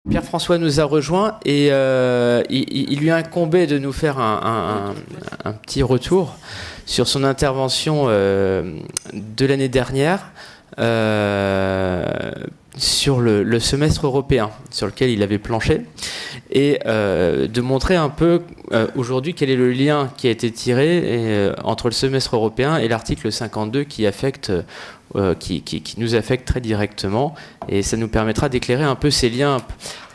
Pierre-François nous a rejoint et il lui incombait de nous faire un petit retour sur son intervention de l'année dernière sur le semestre européen sur lequel il avait planché et de montrer un peu aujourd'hui quel est le lien qui a été tiré entre le semestre européen et l'article 52 qui nous affecte très directement, et ça nous permettra d'éclairer un peu ces liens,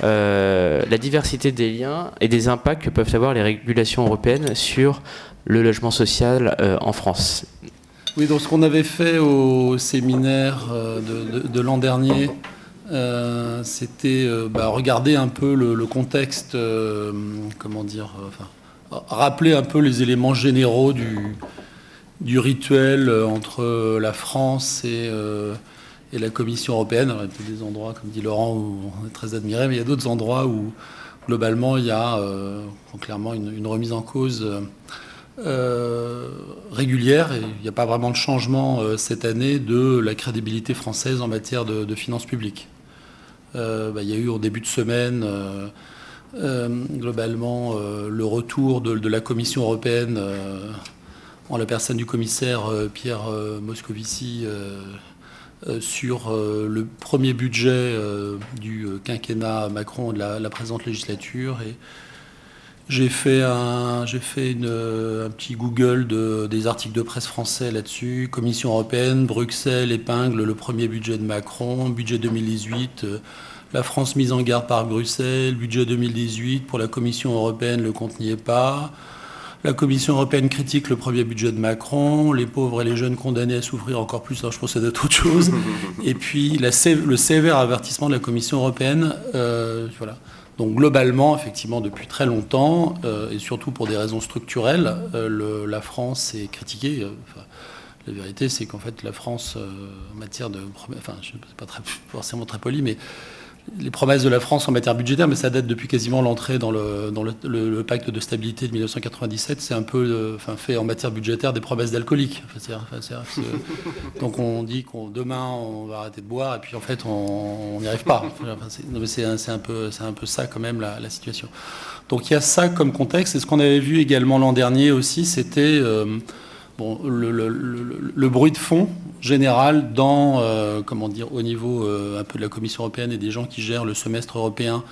la diversité des liens et des impacts que peuvent avoir les régulations européennes sur le logement social en France. Oui, donc ce qu'on avait fait au séminaire de l'an dernier, c'était regarder un peu le contexte, rappeler un peu les éléments généraux du rituel entre la France et la Commission européenne. Alors, il y a peut-être des endroits, comme dit Laurent, où on est très admiré, mais il y a d'autres endroits où, globalement, il y a clairement une remise en cause régulière. Et il n'y a pas vraiment de changement cette année de la crédibilité française en matière de finances publiques. Il y a eu, au début de semaine, globalement, le retour de la Commission européenne en la personne du commissaire Pierre Moscovici sur le premier budget du quinquennat Macron de la présente législature. Et j'ai fait un petit Google des articles de presse français là-dessus. Commission européenne, Bruxelles épingle le premier budget de Macron, budget 2018, la France mise en garde par Bruxelles, budget 2018 pour la Commission européenne, le compte n'y est pas. La Commission européenne critique le premier budget de Macron, les pauvres et les jeunes condamnés à souffrir encore plus, alors je pense que c'est autre chose. Et puis le sévère avertissement de la Commission européenne. Voilà. Donc globalement, effectivement, depuis très longtemps, et surtout pour des raisons structurelles, la France est critiquée. La vérité, c'est qu'en fait, la France, en matière de... Enfin, je ne suis pas forcément très poli, mais les promesses de la France en matière budgétaire, mais ça date depuis quasiment l'entrée dans le pacte de stabilité de 1997, c'est un peu fait en matière budgétaire des promesses d'alcooliques. Donc on dit qu'on demain on va arrêter de boire et puis en fait on n'y arrive pas. C'est un peu ça quand même la situation. Donc il y a ça comme contexte. Et ce qu'on avait vu également l'an dernier aussi, c'était le bruit de fond général dans, au niveau un peu de la Commission européenne et des gens qui gèrent le semestre européen,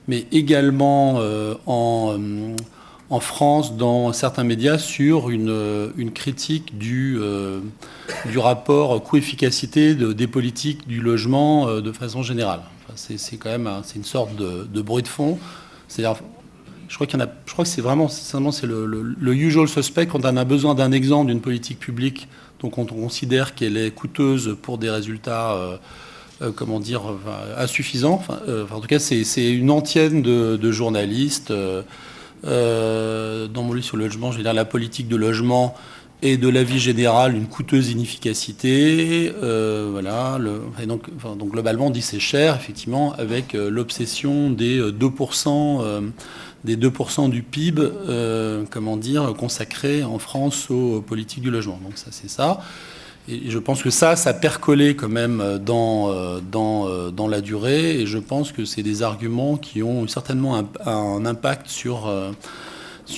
mais également en France, dans certains médias, sur une critique du rapport coût-efficacité des politiques du logement de façon générale. Enfin, c'est quand même une sorte de bruit de fond. C'est-à-dire, je crois que c'est vraiment, sincèrement, c'est le usual suspect quand on a besoin d'un exemple d'une politique publique, donc on considère qu'elle est coûteuse pour des résultats, insuffisants. En tout cas, c'est une antienne de journalistes. Dans mon livre sur le logement, je vais dire la politique de logement et de la vie générale, une coûteuse inefficacité. Donc globalement, on dit c'est cher, effectivement, avec l'obsession des 2%. Des 2% du PIB, consacrés en France aux politiques du logement. Donc ça, c'est ça. Et je pense que ça percolait quand même dans la durée. Et je pense que c'est des arguments qui ont certainement un impact sur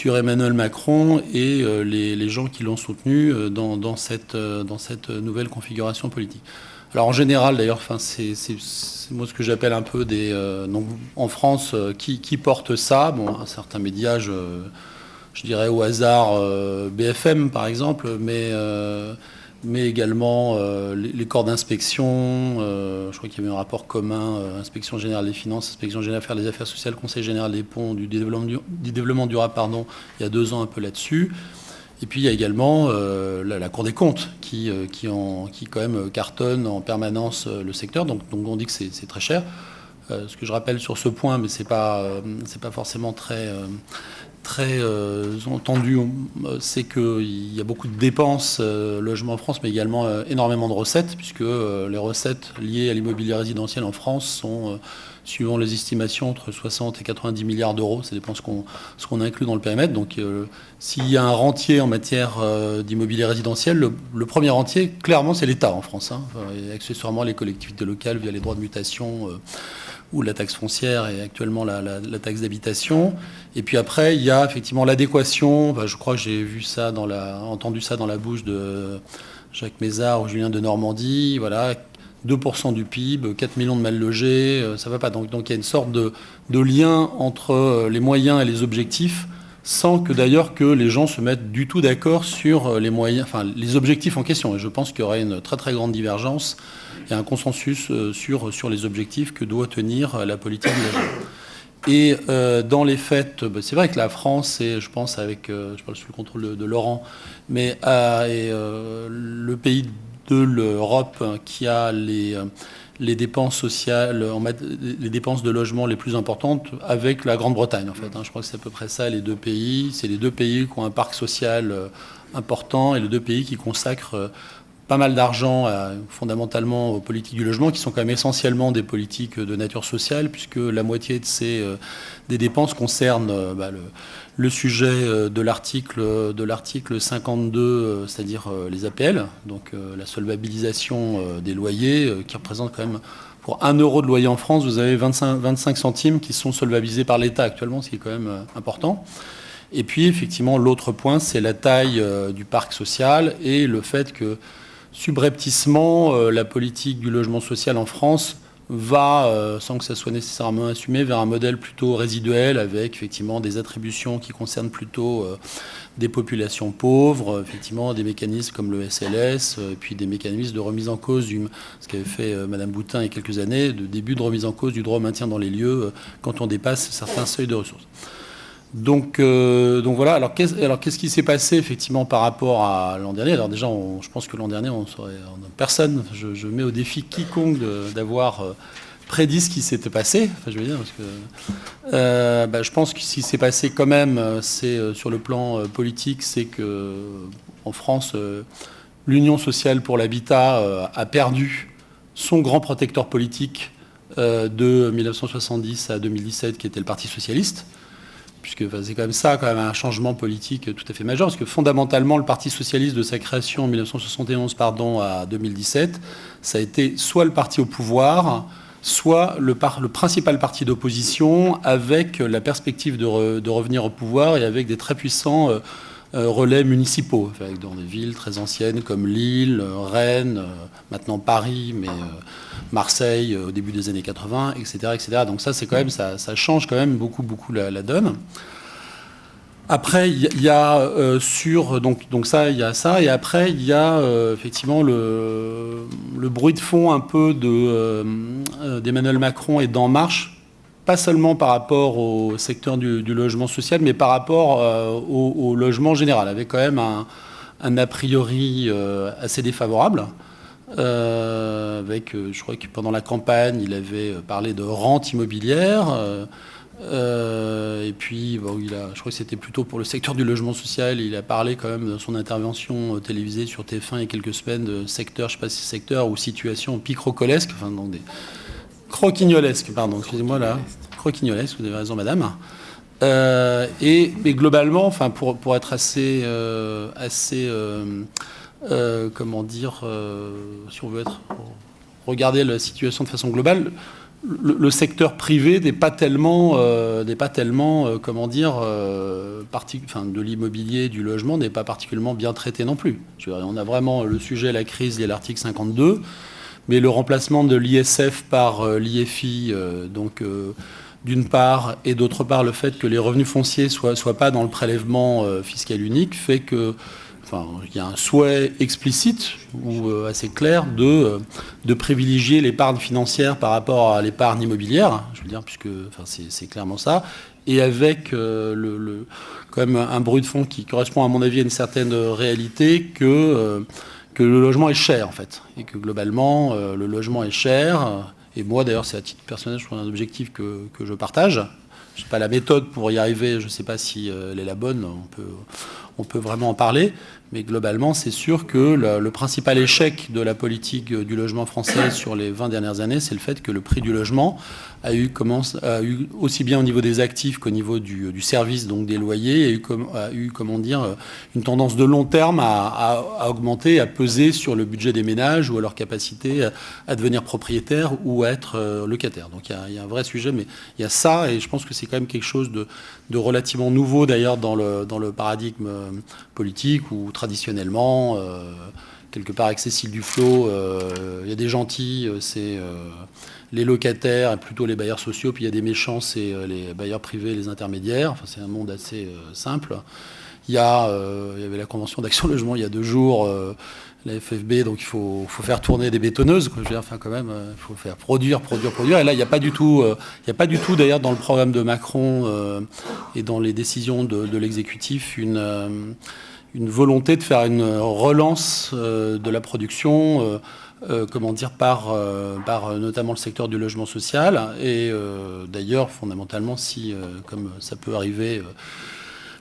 Emmanuel Macron et les gens qui l'ont soutenu dans cette nouvelle configuration politique. Alors en général, d'ailleurs, c'est moi ce que j'appelle un peu donc en France, qui porte ça. Bon, certains médias, je dirais au hasard BFM par exemple, mais également les corps d'inspection. Je crois qu'il y avait un rapport commun, Inspection générale des finances, Inspection générale des affaires sociales, Conseil général des ponts, du développement durable, il y a 2 ans un peu là-dessus. Et puis il y a également la Cour des comptes qui quand même cartonne en permanence le secteur. Donc on dit que c'est très cher. Ce que je rappelle sur ce point, mais c'est pas forcément très entendu, c'est qu'il y a beaucoup de dépenses logement en France, mais également énormément de recettes, puisque les recettes liées à l'immobilier résidentiel en France sont, suivant les estimations, entre 60 et 90 milliards d'euros. Ça dépend ce qu'on inclut dans le périmètre. Donc s'il y a un rentier en matière d'immobilier résidentiel, le premier rentier, clairement, c'est l'État en France. Et accessoirement les collectivités locales via les droits de mutation ou la taxe foncière et actuellement la taxe d'habitation. Et puis après, il y a effectivement l'adéquation. Je crois que j'ai entendu ça dans la bouche de Jacques Mézard ou Julien de Normandie. Voilà, 2% du PIB, 4 millions de mal logés, ça ne va pas. Donc il y a une sorte de lien entre les moyens et les objectifs, sans que d'ailleurs que les gens se mettent du tout d'accord sur les moyens, enfin les objectifs en question. Et je pense qu'il y aurait une très très grande divergence et un consensus sur les objectifs que doit tenir la politique de logement. Et dans les faits, c'est vrai que la France, et je pense avec, je parle sous le contrôle de Laurent, mais le pays de l'Europe qui a les dépenses sociales, les dépenses de logement les plus importantes avec la Grande-Bretagne en fait. Je crois que c'est à peu près ça les deux pays. C'est les deux pays qui ont un parc social important et les deux pays qui consacrent pas mal d'argent fondamentalement aux politiques du logement, qui sont quand même essentiellement des politiques de nature sociale, puisque la moitié des dépenses concernent le sujet de l'article 52, c'est-à-dire les APL, donc la solvabilisation des loyers, qui représente quand même, pour 1 euro de loyer en France, vous avez 25 centimes qui sont solvabilisés par l'État actuellement, ce qui est quand même important. Et puis effectivement, l'autre point, c'est la taille du parc social et le fait que subrepticement, la politique du logement social en France va, sans que ça soit nécessairement assumé, vers un modèle plutôt résiduel avec effectivement des attributions qui concernent plutôt des populations pauvres, effectivement des mécanismes comme le SLS, et puis des mécanismes de remise en cause, ce qu'avait fait Madame Boutin il y a quelques années, de début de remise en cause du droit au maintien dans les lieux quand on dépasse certains seuils de ressources. Donc voilà. Alors qu'est-ce qui s'est passé effectivement par rapport à l'an dernier? Alors déjà, je pense que l'an dernier, personne. Je mets au défi quiconque d'avoir prédit ce qui s'était passé. Enfin, je veux dire parce que je pense que ce qui s'est passé quand même, c'est sur le plan politique, c'est que en France, l'Union sociale pour l'habitat a perdu son grand protecteur politique de 1970 à 2017, qui était le Parti socialiste. Puisque c'est quand même un changement politique tout à fait majeur, parce que fondamentalement, le Parti socialiste de sa création en 1971 à 2017, ça a été soit le parti au pouvoir, soit le principal parti d'opposition, avec la perspective de revenir au pouvoir et avec des très puissants relais municipaux, dans des villes très anciennes comme Lille, Rennes, maintenant Paris, mais Marseille au début des années 80, etc. etc. Donc ça, c'est quand même, ça change quand même beaucoup la donne. Après, il y a donc ça, il y a ça, et après il y a effectivement le bruit de fond un peu d'Emmanuel Macron et d'En Marche, pas seulement par rapport au secteur du logement social, mais par rapport au logement général, avec quand même un a priori assez défavorable. Je crois que pendant la campagne, il avait parlé de rente immobilière. Et puis, je crois que c'était plutôt pour le secteur du logement social. Il a parlé quand même dans son intervention télévisée sur TF1 il y a quelques semaines de secteur, je ne sais pas si secteur ou situation picrocolesque, enfin donc des croquignolesques, pardon, excusez-moi là, croquignolesques, vous avez raison, madame. Mais globalement, enfin pour être assez comment dire, si on veut regarder la situation de façon globale, le secteur privé n'est pas tellement, comment dire, de l'immobilier, du logement n'est pas particulièrement bien traité non plus. On a vraiment le sujet, la crise, il y a l'article 52, mais le remplacement de l'ISF par l'IFI, d'une part, et d'autre part, le fait que les revenus fonciers soient pas dans le prélèvement fiscal unique, fait que il y a un souhait explicite ou assez clair de privilégier l'épargne financière par rapport à l'épargne immobilière, je veux dire, puisque c'est clairement ça, et avec quand même un bruit de fond qui correspond à mon avis à une certaine réalité que le logement est cher en fait, et que globalement le logement est cher, et moi d'ailleurs c'est à titre personnel, je trouve un objectif que je partage. je sais pas la méthode pour y arriver, je ne sais pas si elle est la bonne, on peut vraiment en parler, mais globalement, c'est sûr que le principal échec de la politique du logement français sur les 20 dernières années, c'est le fait que le prix du logement a eu aussi bien au niveau des actifs qu'au niveau du service, donc des loyers, a eu comment dire, une tendance de long terme à augmenter, à peser sur le budget des ménages ou à leur capacité à devenir propriétaire ou à être locataire. Donc il y a un vrai sujet, mais il y a ça, et je pense que c'est quand même quelque chose de relativement nouveau d'ailleurs dans le paradigme politique, où traditionnellement, quelque part avec Cécile Duflot, il y a des gentils, c'est les locataires, et plutôt les bailleurs sociaux, puis il y a des méchants, c'est les bailleurs privés, les intermédiaires. Enfin, c'est un monde assez simple. Il y avait la Convention d'Action Logement il y a 2 jours, la FFB, donc il faut faire tourner des bétonneuses, quoi. Je veux dire, enfin, quand même, il faut faire produire. Et là, il n'y a pas du tout, d'ailleurs, dans le programme de Macron et dans les décisions de l'exécutif, une volonté de faire une relance de la production, comment dire, par notamment le secteur du logement social. Et d'ailleurs, fondamentalement, si, comme ça peut arriver,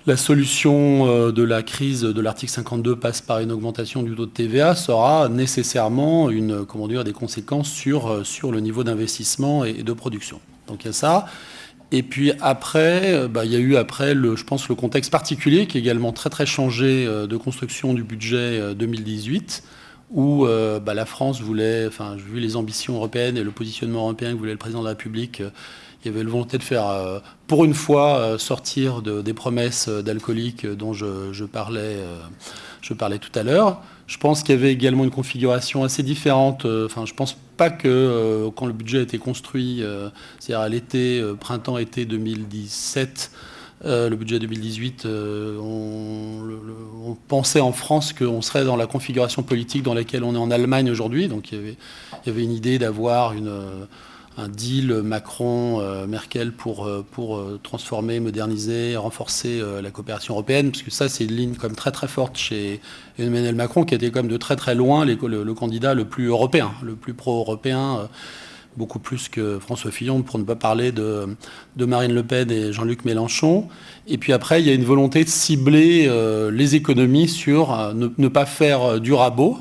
la solution de la crise de l'article 52 passe par une augmentation du taux de TVA, ça aura nécessairement des conséquences sur le niveau d'investissement et de production. Donc il y a ça. Et puis après, il y a eu je pense, le contexte particulier qui est également très très changé de construction du budget 2018, où la France voulait, vu les ambitions européennes et le positionnement européen que voulait le président de la République, il y avait la volonté de faire, pour une fois, sortir des promesses d'alcooliques dont je parlais tout à l'heure. Je pense qu'il y avait également une configuration assez différente. Je pense pas que quand le budget a été construit, c'est-à-dire à l'été, printemps-été 2017, le budget 2018, on pensait en France qu'on serait dans la configuration politique dans laquelle on est en Allemagne aujourd'hui. Donc il y avait une idée d'avoir un deal Macron-Merkel pour transformer, moderniser, renforcer la coopération européenne, parce que ça, c'est une ligne comme très très forte chez Emmanuel Macron, qui était comme de très très loin le candidat le plus européen, le plus pro-européen, beaucoup plus que François Fillon, pour ne pas parler de Marine Le Pen et Jean-Luc Mélenchon. Et puis après, il y a une volonté de cibler les économies sur ne pas faire du rabot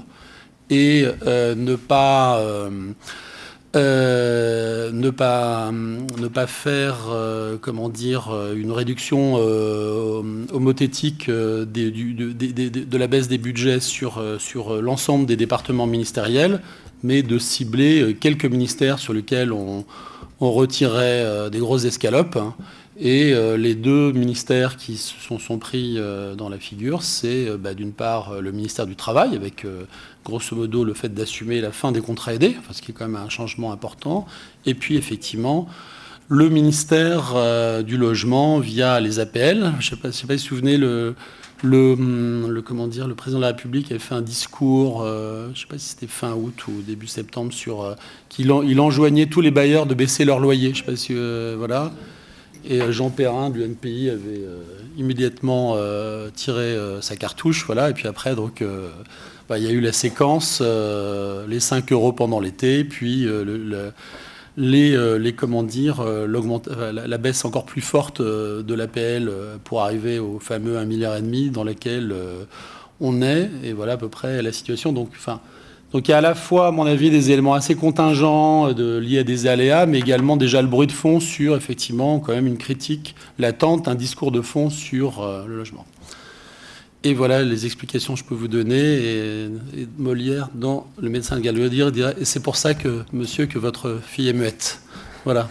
et ne pas faire, une réduction homothétique de la baisse des budgets sur l'ensemble des départements ministériels, mais de cibler quelques ministères sur lesquels on retirait des grosses escalopes. Et les 2 ministères qui se sont pris dans la figure, c'est d'une part le ministère du Travail, avec grosso modo le fait d'assumer la fin des contrats aidés, ce qui est quand même un changement important, et puis effectivement le ministère du Logement via les APL. Je ne sais pas si vous vous souvenez, le président de la République avait fait un discours, je ne sais pas si c'était fin août ou début septembre, qu'il enjoignait tous les bailleurs de baisser leur loyer. Je ne sais pas si voilà. Et Jean Perrin du NPI avait immédiatement tiré sa cartouche, voilà. Et puis après, donc, il y a eu la séquence, les 5 euros pendant l'été, puis la baisse encore plus forte de l'APL pour arriver au fameux 1,5 milliard dans laquelle on est. Et voilà à peu près la situation. Donc il y a à la fois, à mon avis, des éléments assez contingents liés à des aléas, mais également déjà le bruit de fond sur, effectivement, quand même une critique latente, un discours de fond sur le logement. Et voilà les explications que je peux vous donner. Et Molière, dans Le médecin de Galilée, dirait « Et c'est pour ça, monsieur, que votre fille est muette ». Voilà.